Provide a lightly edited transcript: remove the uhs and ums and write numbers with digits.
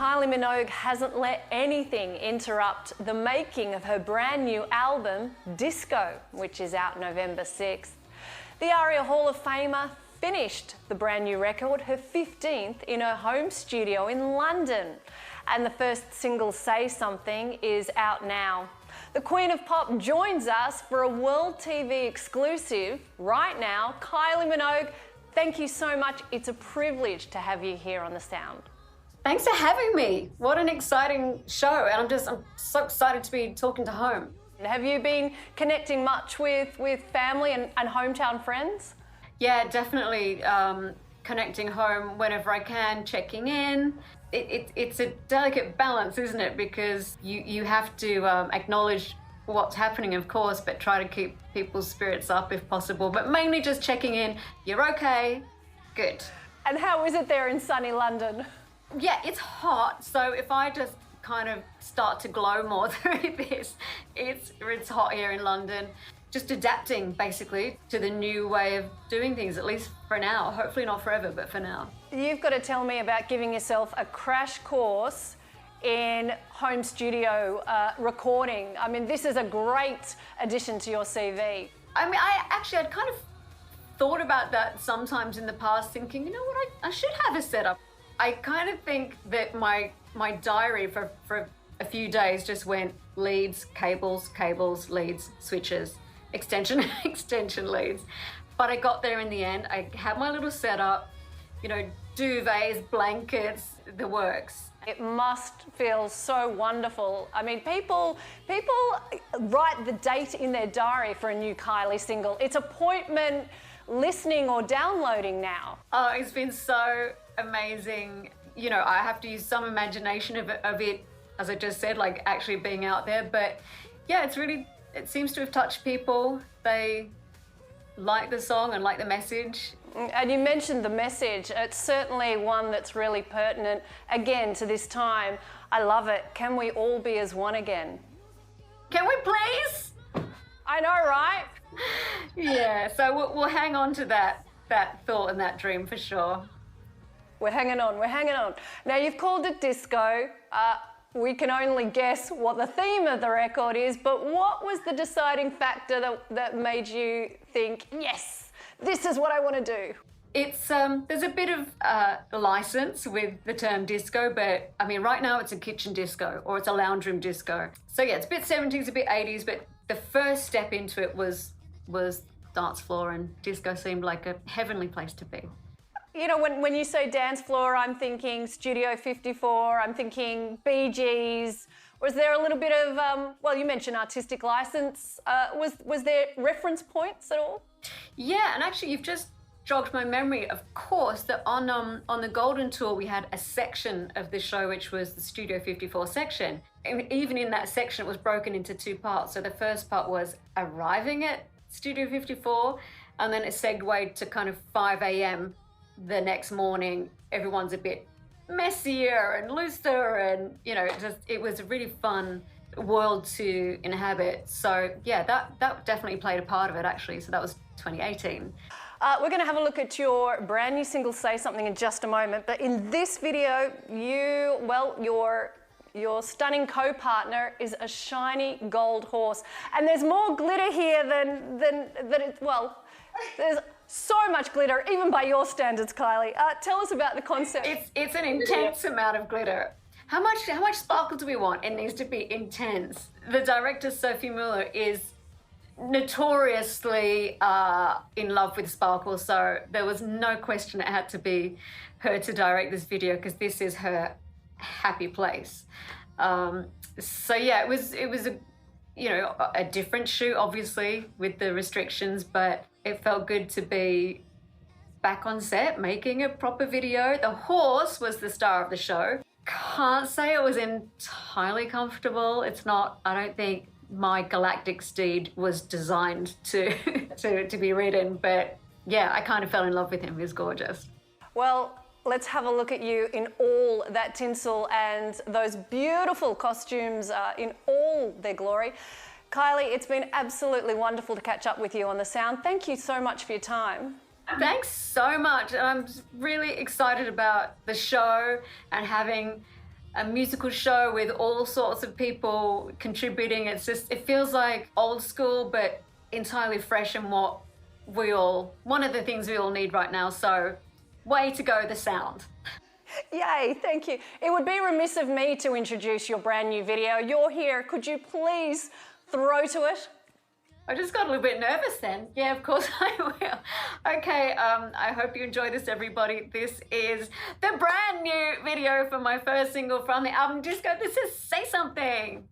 Kylie Minogue hasn't let anything interrupt the making of her brand new album, Disco, which is out November 6th. The ARIA Hall of Famer finished the brand new record, her 15th, in her home studio in London. And the first single, Say Something, is out now. The Queen of Pop joins us for a World TV exclusive right now. Kylie Minogue, thank you so much. It's a privilege to have you here on The Sound. Thanks for having me. What an exciting show, and I'm so excited to be talking to home. Have you been connecting much with family and hometown friends? Yeah, definitely connecting home whenever I can, checking in. It's a delicate balance, isn't it? Because you have to acknowledge what's happening, of course, but try to keep people's spirits up if possible. But mainly just checking in. You're okay? Good. And how is it there in sunny London? Yeah, it's hot, so if I just kind of start to glow more through this, it's hot here in London. Just adapting, basically, to the new way of doing things, at least for now. Hopefully not forever, but for now. You've got to tell me about giving yourself a crash course in home studio recording. I mean, this is a great addition to your CV. I mean, I'd kind of thought about that sometimes in the past, thinking, you know what, I should have a setup. I kind of think that my diary for a few days just went leads, cables, leads, switches, extension leads. But I got there in the end. I had my little setup, you know, duvets, blankets, the works. It must feel so wonderful. I mean, people write the date in their diary for a new Kylie single. It's appointment listening or downloading now. Oh, it's been so amazing. You know, I have to use some imagination of it, as I just said, like actually being out there. But yeah, it seems to have touched people. They like the song and like the message. And you mentioned the message. It's certainly one that's really pertinent, again, to this time. I love it. Can we all be as one again? Can we please? I know, right? Yeah, so we'll hang on to that thought and that dream for sure. We're hanging on. Now, you've called it Disco. We can only guess what the theme of the record is, but what was the deciding factor that made you think, yes, this is what I want to do? It's there's a bit of license with the term disco, but I mean, right now it's a kitchen disco or it's a lounge room disco. So yeah, it's a bit 70s, a bit 80s, but the first step into it was dance floor, and disco seemed like a heavenly place to be. You know, when you say dance floor, I'm thinking Studio 54, I'm thinking Bee Gees. Was there a little bit of, well, you mentioned artistic license. Was there reference points at all? Yeah, and actually you've just jogged my memory. Of course, that on the Golden Tour, we had a section of the show, which was the Studio 54 section. And even in that section, it was broken into two parts. So the first part was arriving at Studio 54, and then it segued to kind of 5 a.m. the next morning. Everyone's a bit messier and looser, and you know, it was a really fun world to inhabit. So yeah, that definitely played a part of it, actually. So that was 2018. We're going to have a look at your brand new single, Say Something, in just a moment. But in this video, your stunning co-partner is a shiny gold horse, and there's more glitter here than it. Well, there's so much glitter, even by your standards, Kylie. Tell us about the concept. It's an intense amount of glitter. How much sparkle do we want? It needs to be intense. The director, Sophie Muller, is notoriously in love with sparkle, so there was no question it had to be her to direct this video, because this is her happy place. So yeah, it was a different shoot, obviously, with the restrictions, but it felt good to be back on set making a proper video. The horse was the star of the show. Can't say it was entirely comfortable. It's not, I don't think my galactic steed was designed to be ridden, but yeah, I kind of fell in love with him. He was gorgeous. Well, let's have a look at you in all that tinsel and those beautiful costumes in all their glory. Kylie, it's been absolutely wonderful to catch up with you on The Sound. Thank you so much for your time. Thanks so much. I'm really excited about the show and having a musical show with all sorts of people contributing. It's just, it feels like old school, but entirely fresh and one of the things we all need right now. So way to go, the sound. Yay, thank you. It would be remiss of me to introduce your brand new video. You're here. Could you please throw to it? I just got a little bit nervous then. Yeah, of course I will. Okay, I hope you enjoy this, everybody. This is the brand new video for my first single from the album Disco. This is Say Something.